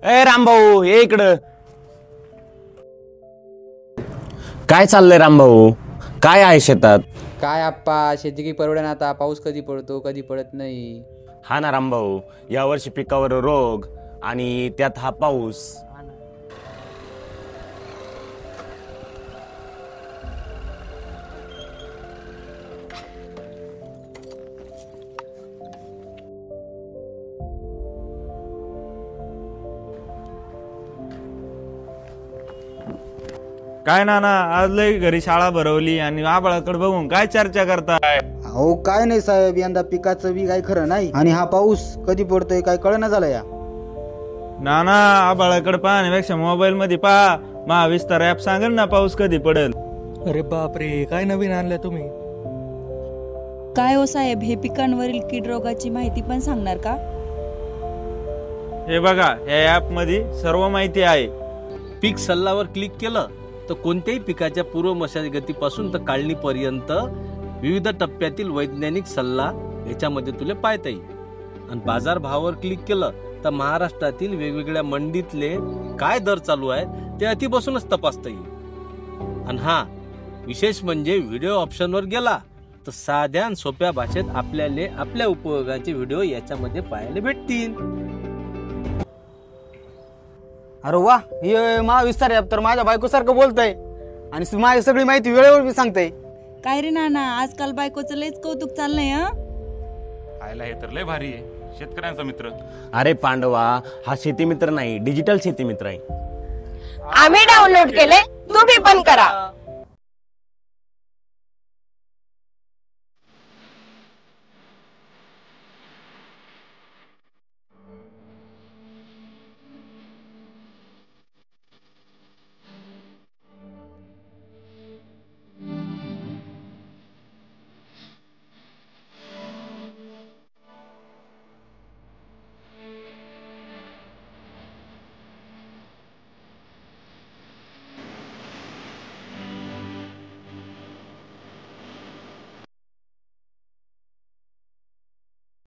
ए रामभाऊ ये इकडं. काय चाललंय रामभाऊ? काय आहे शेतात? काय आप्पा, शेती की परवडेना आता. पाऊस कधी पडतो कधी पडत नाही. हा ना रामभाऊ, या वर्षी पिकावर रोग आणि त्यात हा पाऊस. काय नाना, आज लय घरी शाळा भरवली आणि आबाळाकडे बघून काय चर्चा करताय? अहो काय नाही साहेब, यंदा पिकाचं बी काय खरं नाही आणि हा पाऊस कधी पडतोय काय कळना झालं या. नाना, आबाळाकडे पाहण्यापेक्षा मोबाईल मध्ये पहा. महाविस्तार ऍप सांगेल ना पाऊस कधी पडेल. अरे बापरे, काय नवीन आणलं तुम्ही? काय हो साहेब, हे पिकांवरील कीड रोगाची माहिती पण सांगणार का? हे बघा, या ऍप मध्ये सर्व माहिती आहे. पीक सल्लावर क्लिक केलं तर कोणत्याही पिकाच्या पूर्व मशागतीपासून तर काढणीपर्यंत विविध टप्प्यातील वैज्ञानिक सल्ला याच्यामध्ये तुला पाहता येईल. आणि बाजार भावावर क्लिक केलं तर महाराष्ट्रातील वेगवेगळ्या मंडीतले काय दर चालू आहेत ते अति बसूनच तपासता येईल. आणि हा विशेष म्हणजे व्हिडिओ ऑप्शनवर गेला तर साध्या आणि सोप्या भाषेत आपल्याला आपल्या उपयोगाचे व्हिडिओ याच्यामध्ये पाहायला भेटतील. अरे वा, हे महाविस्तार ॲप तर माझ्या बायकोसारखं बोलतंय आणि माझी सगळी माहिती वेळेवर बी सांगतंय. काय रे नाना, आजकाल बायकोचं लयच कौतुक चाललंय. आयला हे तर लय भारी आहे, शेतकऱ्यांचा मित्र. अरे पांडवा, हा शेती मित्र नाही, डिजिटल शेती मित्र आहे. आम्ही डाउनलोड केले, तुम्ही पण करा.